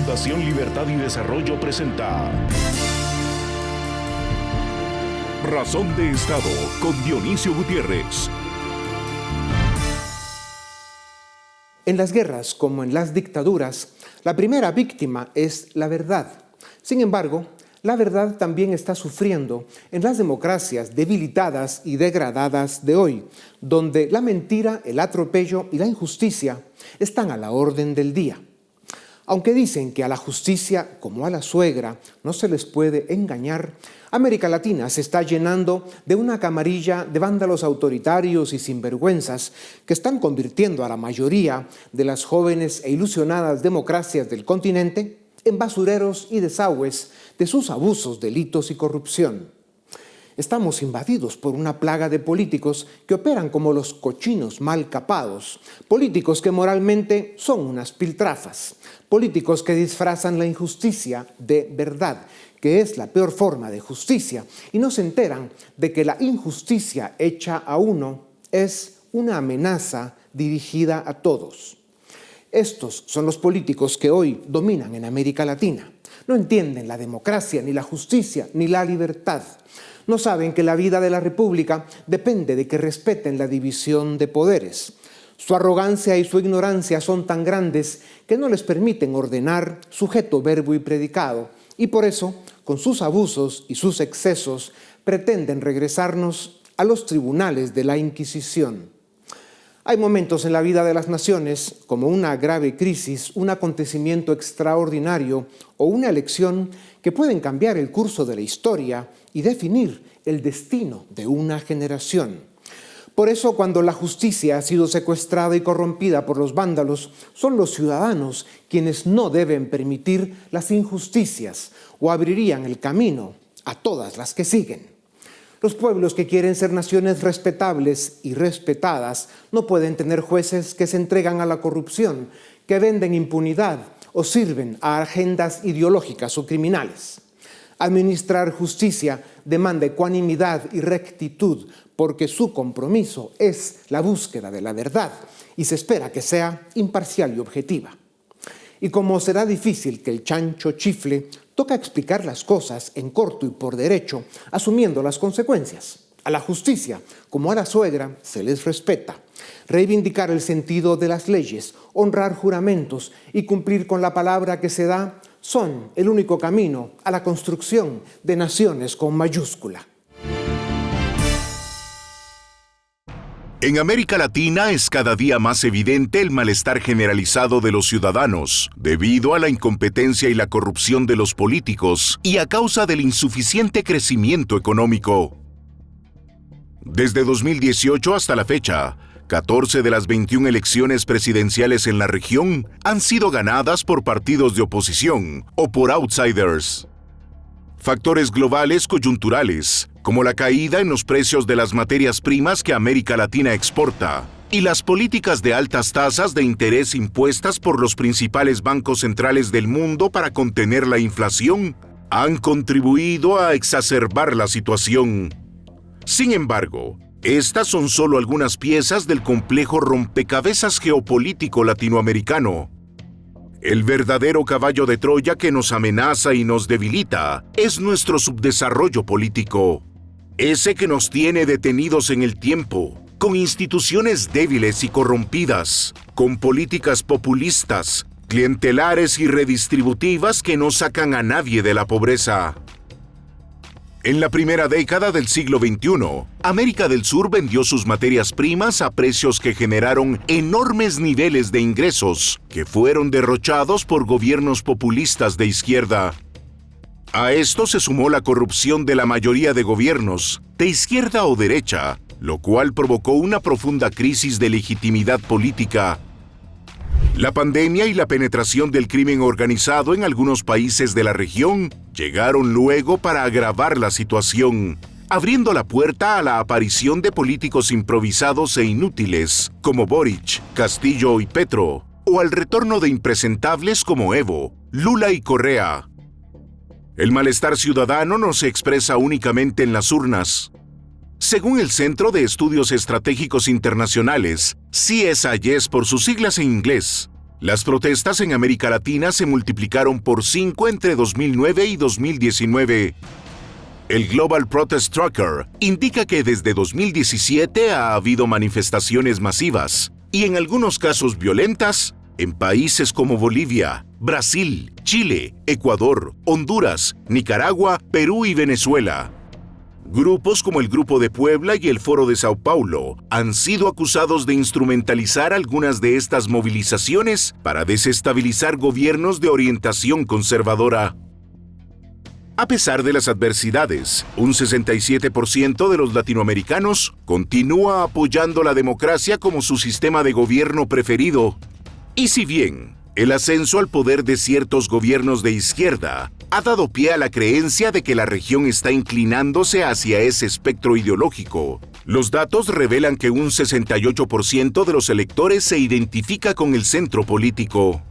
Fundación Libertad y Desarrollo presenta Razón de Estado con Dionisio Gutiérrez. En las guerras, como en las dictaduras, la primera víctima es la verdad. Sin embargo, la verdad también está sufriendo en las democracias debilitadas y degradadas de hoy, donde la mentira, el atropello y la injusticia están a la orden del día. Aunque dicen que a la justicia, como a la suegra, no se les puede engañar, América Latina se está llenando de una camarilla de vándalos autoritarios y sinvergüenzas que están convirtiendo a la mayoría de las jóvenes e ilusionadas democracias del continente en basureros y desagües de sus abusos, delitos y corrupción. Estamos invadidos por una plaga de políticos que operan como los cochinos mal capados, políticos que moralmente son unas piltrafas, políticos que disfrazan la injusticia de verdad, que es la peor forma de justicia, y no se enteran de que la injusticia hecha a uno es una amenaza dirigida a todos. Estos son los políticos que hoy dominan en América Latina. No entienden la democracia, ni la justicia, ni la libertad. No saben que la vida de la República depende de que respeten la división de poderes. Su arrogancia y su ignorancia son tan grandes que no les permiten ordenar sujeto, verbo y predicado, y por eso, con sus abusos y sus excesos, pretenden regresarnos a los tribunales de la Inquisición. Hay momentos en la vida de las naciones, como una grave crisis, un acontecimiento extraordinario o una elección, que pueden cambiar el curso de la historia y definir el destino de una generación. Por eso, cuando la justicia ha sido secuestrada y corrompida por los vándalos, son los ciudadanos quienes no deben permitir las injusticias o abrirían el camino a todas las que siguen. Los pueblos que quieren ser naciones respetables y respetadas no pueden tener jueces que se entregan a la corrupción, que venden impunidad o sirven a agendas ideológicas o criminales. Administrar justicia demanda ecuanimidad y rectitud, porque su compromiso es la búsqueda de la verdad y se espera que sea imparcial y objetiva. Y como será difícil que el chancho chifle, toca explicar las cosas en corto y por derecho, asumiendo las consecuencias. A la justicia, como a la suegra, se les respeta. Reivindicar el sentido de las leyes, honrar juramentos y cumplir con la palabra que se da son el único camino a la construcción de naciones con mayúscula. En América Latina es cada día más evidente el malestar generalizado de los ciudadanos, debido a la incompetencia y la corrupción de los políticos y a causa del insuficiente crecimiento económico. Desde 2018 hasta la fecha, 14 de las 21 elecciones presidenciales en la región han sido ganadas por partidos de oposición o por outsiders. Factores globales coyunturales, como la caída en los precios de las materias primas que América Latina exporta, y las políticas de altas tasas de interés impuestas por los principales bancos centrales del mundo para contener la inflación, han contribuido a exacerbar la situación. Sin embargo, estas son solo algunas piezas del complejo rompecabezas geopolítico latinoamericano. El verdadero caballo de Troya que nos amenaza y nos debilita es nuestro subdesarrollo político. Ese que nos tiene detenidos en el tiempo, con instituciones débiles y corrompidas, con políticas populistas, clientelares y redistributivas que no sacan a nadie de la pobreza. En la primera década del siglo XXI, América del Sur vendió sus materias primas a precios que generaron enormes niveles de ingresos, que fueron derrochados por gobiernos populistas de izquierda. A esto se sumó la corrupción de la mayoría de gobiernos, de izquierda o derecha, lo cual provocó una profunda crisis de legitimidad política. La pandemia y la penetración del crimen organizado en algunos países de la región llegaron luego para agravar la situación, abriendo la puerta a la aparición de políticos improvisados e inútiles como Boric, Castillo y Petro, o al retorno de impresentables como Evo, Lula y Correa. El malestar ciudadano no se expresa únicamente en las urnas. Según el Centro de Estudios Estratégicos Internacionales, CSIS por sus siglas en inglés, Las protestas en América Latina se multiplicaron por 5 entre 2009 y 2019. El Global Protest Tracker indica que desde 2017 ha habido manifestaciones masivas, y en algunos casos violentas, en países como Bolivia, Brasil, Chile, Ecuador, Honduras, Nicaragua, Perú y Venezuela. Grupos como el Grupo de Puebla y el Foro de Sao Paulo han sido acusados de instrumentalizar algunas de estas movilizaciones para desestabilizar gobiernos de orientación conservadora. A pesar de las adversidades, un 67% de los latinoamericanos continúa apoyando la democracia como su sistema de gobierno preferido. Y si bien el ascenso al poder de ciertos gobiernos de izquierda ha dado pie a la creencia de que la región está inclinándose hacia ese espectro ideológico, los datos revelan que un 68% de los electores se identifica con el centro político.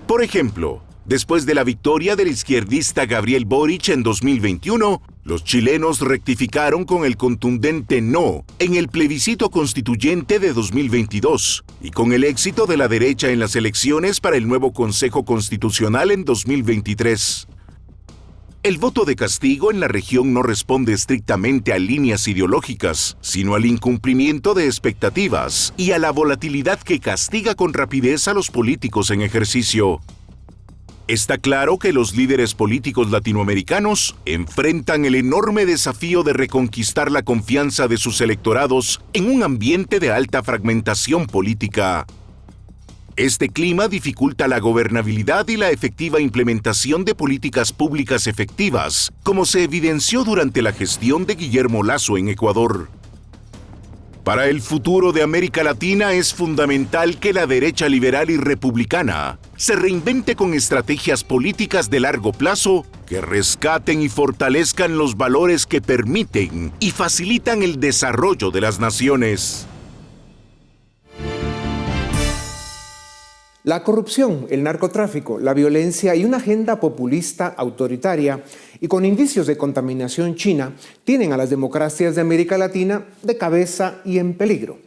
Por ejemplo, después de la victoria del izquierdista Gabriel Boric en 2021, los chilenos rectificaron con el contundente no en el plebiscito constituyente de 2022 y con el éxito de la derecha en las elecciones para el nuevo Consejo Constitucional en 2023. El voto de castigo en la región no responde estrictamente a líneas ideológicas, sino al incumplimiento de expectativas y a la volatilidad que castiga con rapidez a los políticos en ejercicio. Está claro que los líderes políticos latinoamericanos enfrentan el enorme desafío de reconquistar la confianza de sus electorados en un ambiente de alta fragmentación política. Este clima dificulta la gobernabilidad y la efectiva implementación de políticas públicas efectivas, como se evidenció durante la gestión de Guillermo Lasso en Ecuador. Para el futuro de América Latina es fundamental que la derecha liberal y republicana se reinvente con estrategias políticas de largo plazo que rescaten y fortalezcan los valores que permiten y facilitan el desarrollo de las naciones. La corrupción, el narcotráfico, la violencia y una agenda populista autoritaria y con indicios de contaminación china tienen a las democracias de América Latina de cabeza y en peligro.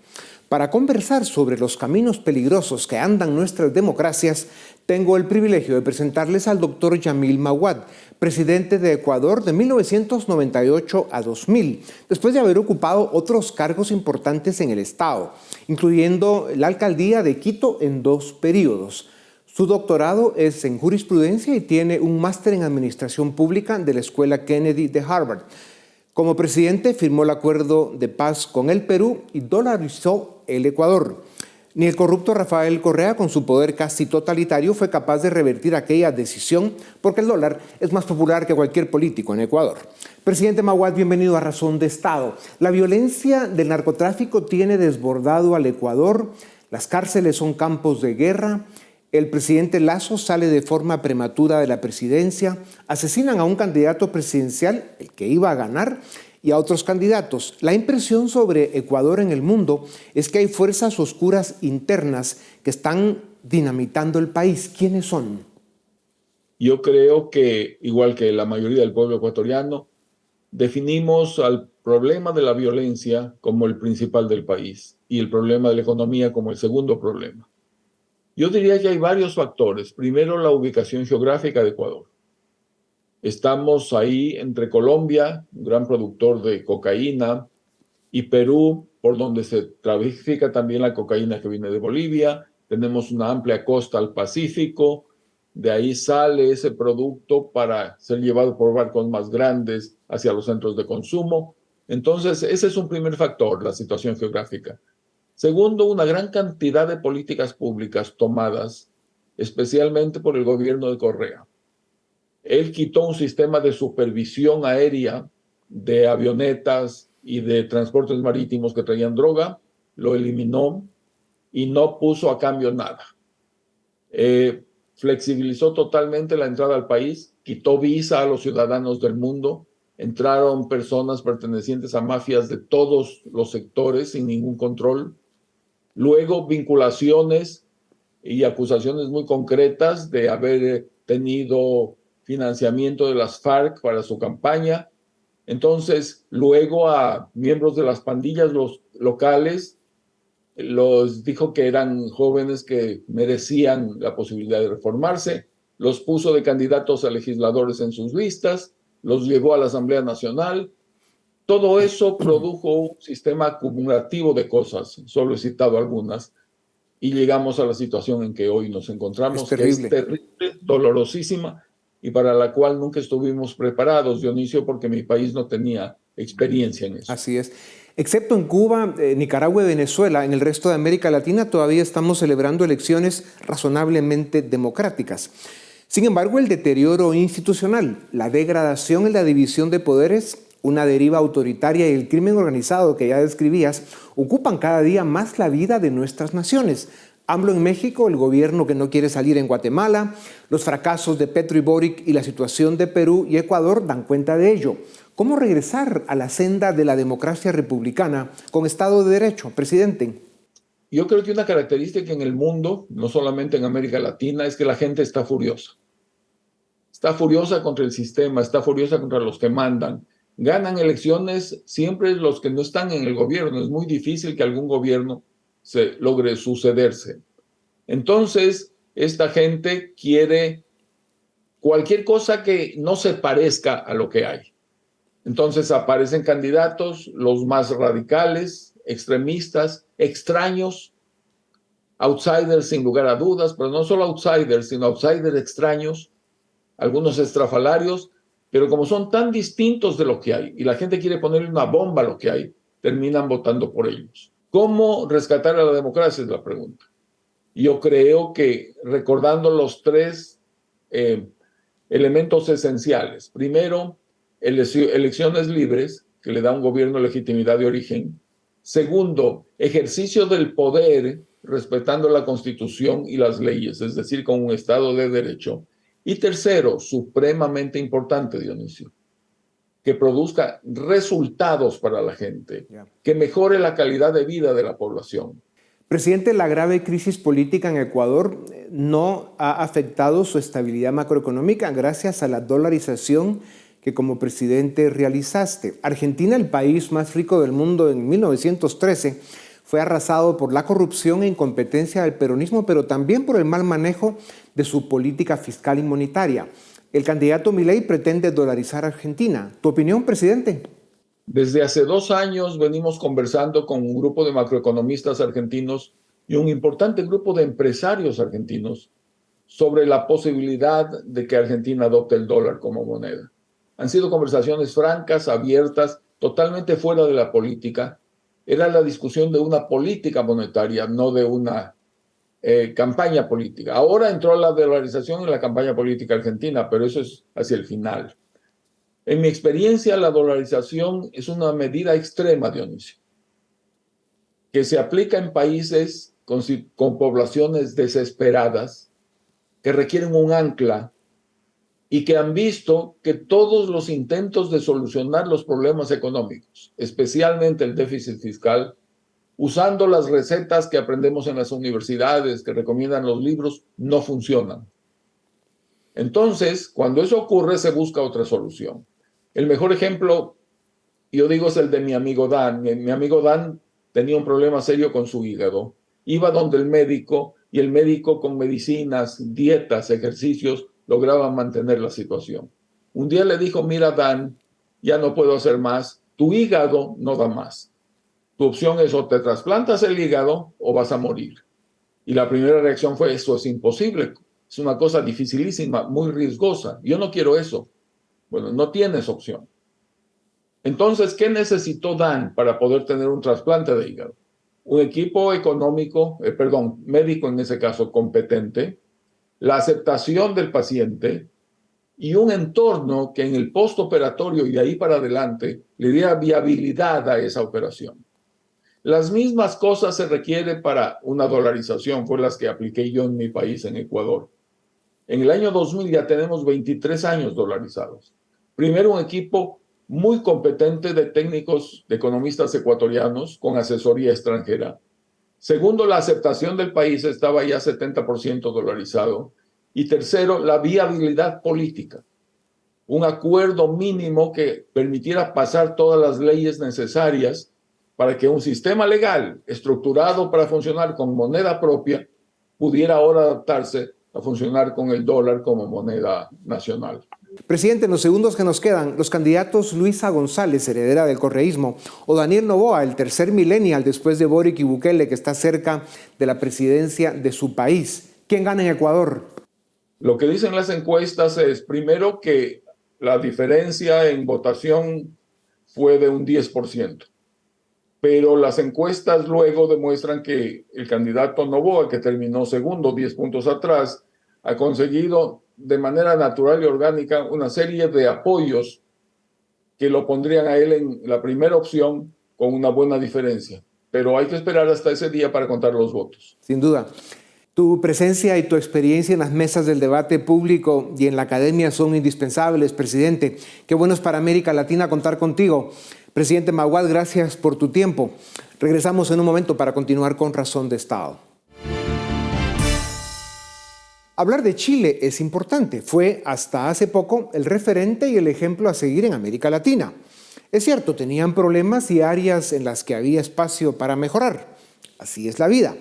Para conversar sobre los caminos peligrosos que andan nuestras democracias, tengo el privilegio de presentarles al doctor Yamil Mahuad, presidente de Ecuador de 1998 a 2000, después de haber ocupado otros cargos importantes en el Estado, incluyendo la alcaldía de Quito en 2 periodos. Su doctorado es en jurisprudencia y tiene un máster en administración pública de la Escuela Kennedy de Harvard. Como presidente firmó el acuerdo de paz con el Perú y dolarizó el Ecuador. Ni el corrupto Rafael Correa, con su poder casi totalitario, fue capaz de revertir aquella decisión porque el dólar es más popular que cualquier político en Ecuador. Presidente Mahuad, bienvenido a Razón de Estado. La violencia del narcotráfico tiene desbordado al Ecuador, las cárceles son campos de guerra, el presidente Lasso sale de forma prematura de la presidencia, asesinan a un candidato presidencial, el que iba a ganar, y a otros candidatos. La impresión sobre Ecuador en el mundo es que hay fuerzas oscuras internas que están dinamitando el país. ¿Quiénes son? Yo creo que, igual que la mayoría del pueblo ecuatoriano, definimos al problema de la violencia como el principal del país y el problema de la economía como el segundo problema. Yo diría que hay varios factores. Primero, la ubicación geográfica de Ecuador. Estamos ahí entre Colombia, un gran productor de cocaína, y Perú, por donde se trafica también la cocaína que viene de Bolivia. Tenemos una amplia costa al Pacífico. De ahí sale ese producto para ser llevado por barcos más grandes hacia los centros de consumo. Entonces, ese es un primer factor, la situación geográfica. Segundo, una gran cantidad de políticas públicas tomadas, especialmente por el gobierno de Correa. Él quitó un sistema de supervisión aérea de avionetas y de transportes marítimos que traían droga, lo eliminó y no puso a cambio nada. Flexibilizó totalmente la entrada al país, quitó visa a los ciudadanos del mundo, entraron personas pertenecientes a mafias de todos los sectores sin ningún control. Luego, vinculaciones y acusaciones muy concretas de haber tenido financiamiento de las FARC para su campaña. Entonces, luego a miembros de las pandillas locales los dijo que eran jóvenes que merecían la posibilidad de reformarse, los puso de candidatos a legisladores en sus listas, los llevó a la Asamblea Nacional. Todo eso produjo un sistema acumulativo de cosas, solo he citado algunas, y llegamos a la situación en que hoy nos encontramos, que es terrible, dolorosísima, y para la cual nunca estuvimos preparados, Dionisio, porque mi país no tenía experiencia en eso. Así es. Excepto en Cuba, Nicaragua y Venezuela, en el resto de América Latina todavía estamos celebrando elecciones razonablemente democráticas. Sin embargo, el deterioro institucional, la degradación en la división de poderes, una deriva autoritaria y el crimen organizado que ya describías, ocupan cada día más la vida de nuestras naciones. AMLO en México, el gobierno que no quiere salir en Guatemala, los fracasos de Petro y Boric y la situación de Perú y Ecuador dan cuenta de ello. ¿Cómo regresar a la senda de la democracia republicana con Estado de Derecho, presidente? Yo creo que una característica en el mundo, no solamente en América Latina, es que la gente está furiosa. Está furiosa contra el sistema, está furiosa contra los que mandan. Ganan elecciones siempre los que no están en el gobierno. Es muy difícil que algún gobierno se logre sucederse. Entonces, esta gente quiere cualquier cosa que no se parezca a lo que hay. Entonces aparecen candidatos, los más radicales, extremistas, extraños, outsiders sin lugar a dudas, pero no solo outsiders, sino outsiders extraños, algunos estrafalarios, pero como son tan distintos de lo que hay y la gente quiere ponerle una bomba a lo que hay, terminan votando por ellos. ¿Cómo rescatar a la democracia? Es la pregunta. Yo creo que recordando los tres elementos esenciales. Primero, elecciones libres, que le da a un gobierno legitimidad de origen. Segundo, ejercicio del poder respetando la Constitución y las leyes, es decir, con un Estado de Derecho. Y tercero, supremamente importante, Dionisio, que produzca resultados para la gente, que mejore la calidad de vida de la población. Presidente, la grave crisis política en Ecuador no ha afectado su estabilidad macroeconómica gracias a la dolarización que como presidente realizaste. Argentina, el país más rico del mundo en 1913, fue arrasado por la corrupción e incompetencia del peronismo, pero también por el mal manejo de su política fiscal y monetaria. El candidato Milei pretende dolarizar a Argentina. ¿Tu opinión, presidente? Desde hace 2 años venimos conversando con un grupo de macroeconomistas argentinos y un importante grupo de empresarios argentinos sobre la posibilidad de que Argentina adopte el dólar como moneda. Han sido conversaciones francas, abiertas, totalmente fuera de la política. Era la discusión de una política monetaria, no de una campaña política. Ahora entró la dolarización en la campaña política argentina, pero eso es hacia el final. En mi experiencia, la dolarización es una medida extrema, Dionisio, que se aplica en países con poblaciones desesperadas, que requieren un ancla y que han visto que todos los intentos de solucionar los problemas económicos, especialmente el déficit fiscal, usando las recetas que aprendemos en las universidades, que recomiendan los libros, no funcionan. Entonces, cuando eso ocurre, se busca otra solución. El mejor ejemplo, yo digo, es el de mi amigo Dan. Mi amigo Dan tenía un problema serio con su hígado. Iba donde el médico y el médico con medicinas, dietas, ejercicios, lograba mantener la situación. Un día le dijo, mira Dan, ya no puedo hacer más, tu hígado no da más. Tu opción es o te trasplantas el hígado o vas a morir. Y la primera reacción fue, eso es imposible, es una cosa dificilísima, muy riesgosa, yo no quiero eso. Bueno, no tienes opción. Entonces, ¿qué necesitó Dan para poder tener un trasplante de hígado? Un equipo médico en ese caso competente, la aceptación del paciente y un entorno que en el postoperatorio y de ahí para adelante le diera viabilidad a esa operación. Las mismas cosas se requieren para una dolarización, fue las que apliqué yo en mi país, en Ecuador. En el año 2000 ya tenemos 23 años dolarizados. Primero, un equipo muy competente de técnicos, de economistas ecuatorianos con asesoría extranjera. Segundo, la aceptación del país estaba ya 70% dolarizado. Y tercero, la viabilidad política. Un acuerdo mínimo que permitiera pasar todas las leyes necesarias para que un sistema legal estructurado para funcionar con moneda propia pudiera ahora adaptarse a funcionar con el dólar como moneda nacional. Presidente, en los segundos que nos quedan, los candidatos Luisa González, heredera del correísmo, o Daniel Noboa, el tercer millennial después de Boric y Bukele, que está cerca de la presidencia de su país. ¿Quién gana en Ecuador? Lo que dicen las encuestas es, primero, que la diferencia en votación fue de un 10%. Pero las encuestas luego demuestran que el candidato Noboa, que terminó segundo, 10 puntos atrás, ha conseguido de manera natural y orgánica una serie de apoyos que lo pondrían a él en la primera opción con una buena diferencia. Pero hay que esperar hasta ese día para contar los votos. Sin duda. Tu presencia y tu experiencia en las mesas del debate público y en la academia son indispensables, presidente. Qué bueno es para América Latina contar contigo. Presidente Maguad, gracias por tu tiempo. Regresamos en un momento para continuar con Razón de Estado. Hablar de Chile es importante. Fue hasta hace poco el referente y el ejemplo a seguir en América Latina. Es cierto, tenían problemas y áreas en las que había espacio para mejorar. Así es la vida.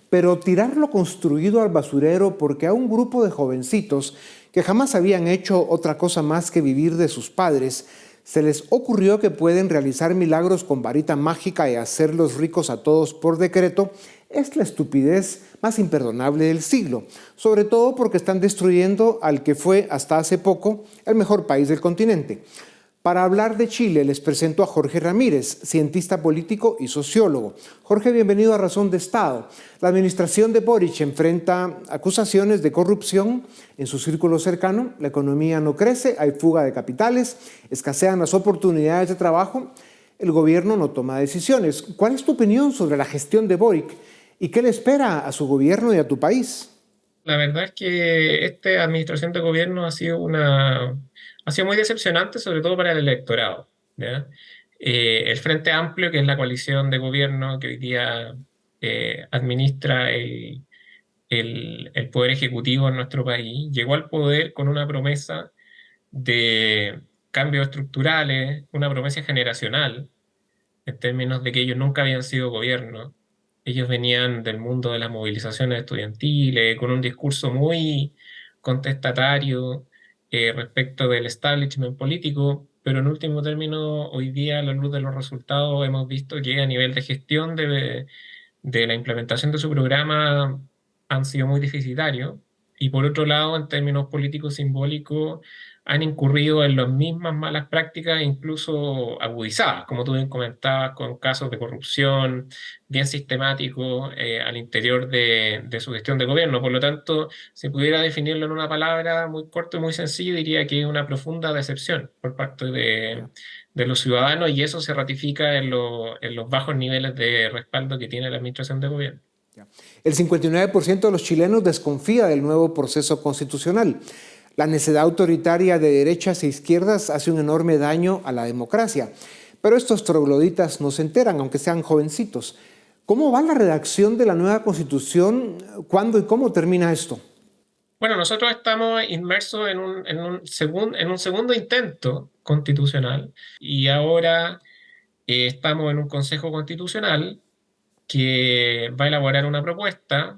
Pero tirar lo construido al basurero porque a un grupo de jovencitos que jamás habían hecho otra cosa más que vivir de sus padres, se les ocurrió que pueden realizar milagros con varita mágica y hacerlos ricos a todos por decreto, es la estupidez más imperdonable del siglo, sobre todo porque están destruyendo al que fue hasta hace poco el mejor país del continente. Para hablar de Chile les presento a Jorge Ramírez, cientista político y sociólogo. Jorge, bienvenido a Razón de Estado. La administración de Boric enfrenta acusaciones de corrupción en su círculo cercano, la economía no crece, hay fuga de capitales, escasean las oportunidades de trabajo, el gobierno no toma decisiones. ¿Cuál es tu opinión sobre la gestión de Boric y qué le espera a su gobierno y a tu país? La verdad es que esta administración de gobierno ha sido muy decepcionante, sobre todo para el electorado, ¿ya? El Frente Amplio, que es la coalición de gobierno que hoy día administra el poder ejecutivo en nuestro país, llegó al poder con una promesa de cambios estructurales, una promesa generacional, en términos de que ellos nunca habían sido gobierno. Ellos venían del mundo de las movilizaciones estudiantiles, con un discurso muy contestatario respecto del establishment político, pero en último término, hoy día, a la luz de los resultados, hemos visto que a nivel de gestión de la implementación de su programa han sido muy deficitarios, y por otro lado, en términos políticos simbólicos, han incurrido en las mismas malas prácticas, incluso agudizadas, como tú bien comentabas, con casos de corrupción bien sistemáticos al interior de su gestión de gobierno. Por lo tanto, si pudiera definirlo en una palabra muy corta y muy sencilla, diría que es una profunda decepción por parte de los ciudadanos, y eso se ratifica en los bajos niveles de respaldo que tiene la administración de gobierno. El 59% de los chilenos desconfía del nuevo proceso constitucional. La necedad autoritaria de derechas e izquierdas hace un enorme daño a la democracia. Pero estos trogloditas no se enteran, aunque sean jovencitos. ¿Cómo va la redacción de la nueva Constitución? ¿Cuándo y cómo termina esto? Bueno, nosotros estamos inmersos en un segundo intento constitucional, y ahora estamos en un Consejo Constitucional que va a elaborar una propuesta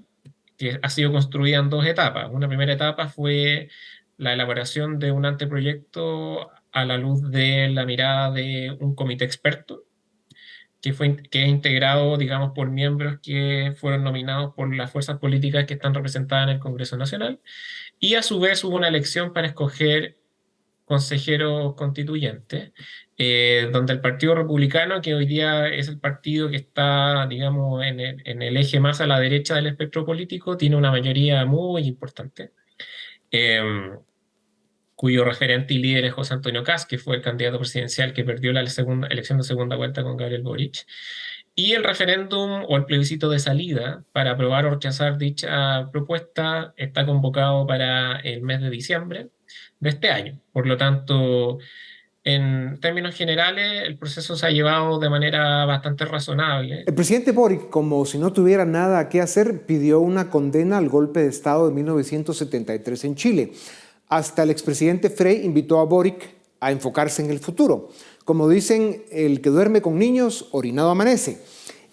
que ha sido construida en dos etapas. Una primera etapa fue la elaboración de un anteproyecto a la luz de la mirada de un comité experto que es integrado, digamos, por miembros que fueron nominados por las fuerzas políticas que están representadas en el Congreso Nacional, y a su vez hubo una elección para escoger consejeros constituyentes, donde el Partido Republicano, que hoy día es el partido que está, digamos, en el eje más a la derecha del espectro político, tiene una mayoría muy importante, cuyo referente y líder es José Antonio Kast, que fue el candidato presidencial que perdió la elección de segunda vuelta con Gabriel Boric. Y el referéndum o el plebiscito de salida para aprobar o rechazar dicha propuesta está convocado para el mes de diciembre de este año. Por lo tanto, en términos generales, el proceso se ha llevado de manera bastante razonable. El presidente Boric, como si no tuviera nada que hacer, pidió una condena al golpe de Estado de 1973 en Chile. Hasta el expresidente Frei invitó a Boric a enfocarse en el futuro. Como dicen, el que duerme con niños, orinado amanece.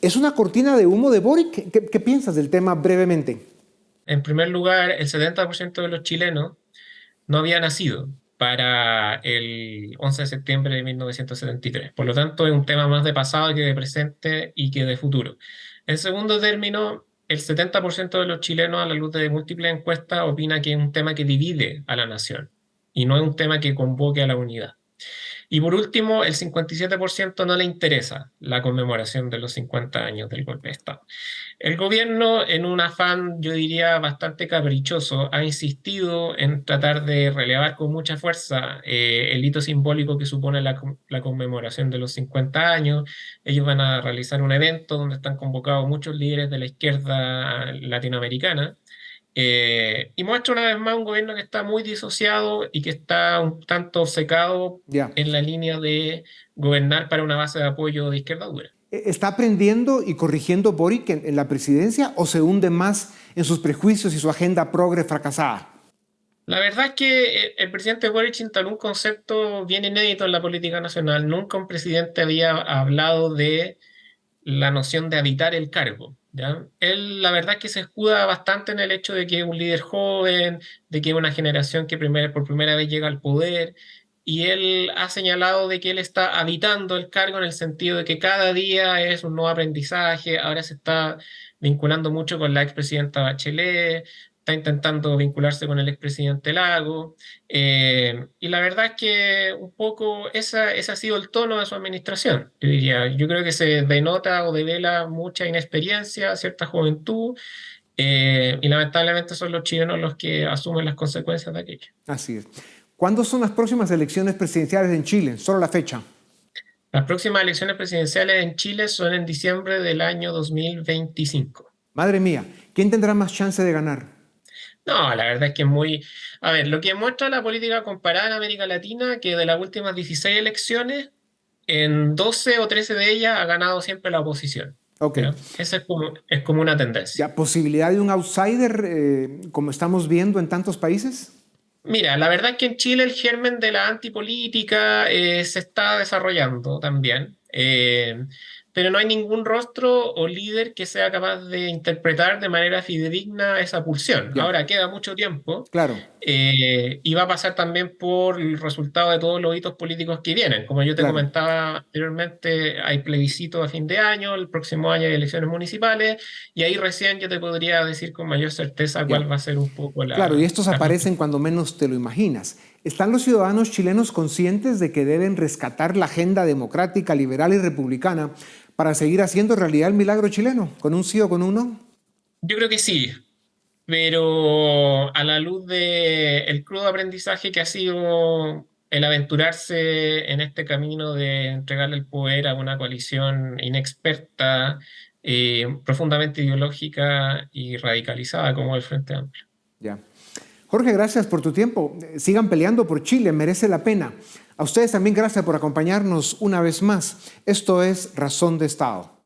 ¿Es una cortina de humo de Boric? ¿Qué piensas del tema brevemente? En primer lugar, el 70% de los chilenos no había nacido para el 11 de septiembre de 1973. Por lo tanto, es un tema más de pasado que de presente y que de futuro. En segundo término, el 70% de los chilenos, a la luz de múltiples encuestas, opina que es un tema que divide a la nación y no es un tema que convoque a la unidad. Y por último, el 57% no le interesa la conmemoración de los 50 años del golpe de Estado. El gobierno, en un afán, yo diría, bastante caprichoso, ha insistido en tratar de relevar con mucha fuerza el hito simbólico que supone la conmemoración de los 50 años. Ellos van a realizar un evento donde están convocados muchos líderes de la izquierda latinoamericana. Y muestra una vez más un gobierno que está muy disociado y que está un tanto obcecado en la línea de gobernar para una base de apoyo de izquierda dura. ¿Está aprendiendo y corrigiendo Boric en la presidencia o se hunde más en sus prejuicios y su agenda progre fracasada? La verdad es que el presidente Boric instaló un concepto bien inédito en la política nacional. Nunca un presidente había hablado de la noción de habitar el cargo, ¿ya? Él, la verdad es que se escuda bastante en el hecho de que es un líder joven, de que es una generación que por primera vez llega al poder, y él ha señalado de que él está habitando el cargo en el sentido de que cada día es un nuevo aprendizaje. Ahora se está vinculando mucho con la expresidenta Bachelet, está intentando vincularse con el expresidente Lago, y la verdad es que un poco ese ha sido el tono de su administración, yo diría. Yo creo que se denota o devela mucha inexperiencia, cierta juventud, y lamentablemente son los chilenos los que asumen las consecuencias de aquello. Así es. ¿Cuándo son las próximas elecciones presidenciales en Chile? Solo la fecha. Las próximas elecciones presidenciales en Chile son en diciembre del año 2025. Madre mía, ¿quién tendrá más chance de ganar? No, la verdad es que es muy... A ver, lo que muestra la política comparada en América Latina, que de las últimas 16 elecciones, en 12 o 13 de ellas ha ganado siempre la oposición. Okay. Esa es como una tendencia. ¿Ya posibilidad de un outsider como estamos viendo en tantos países? Mira, la verdad es que en Chile el germen de la antipolítica se está desarrollando también, pero no hay ningún rostro o líder que sea capaz de interpretar de manera fidedigna esa pulsión. Ya. Ahora queda mucho tiempo, claro. Y va a pasar también por el resultado de todos los hitos políticos que vienen. Como yo te comentaba anteriormente, hay plebiscito a fin de año, el próximo año hay elecciones municipales, y ahí recién yo te podría decir con mayor certeza cuál va a ser un poco la... Claro, y estos aparecen cuando menos te lo imaginas. ¿Están los ciudadanos chilenos conscientes de que deben rescatar la agenda democrática, liberal y republicana para seguir haciendo realidad el milagro chileno? ¿Con un sí o con un no? Yo creo que sí, pero a la luz del crudo aprendizaje que ha sido el aventurarse en este camino de entregarle el poder a una coalición inexperta, profundamente ideológica y radicalizada como el Frente Amplio. Ya. Jorge, gracias por tu tiempo. Sigan peleando por Chile, merece la pena. A ustedes también gracias por acompañarnos una vez más. Esto es Razón de Estado.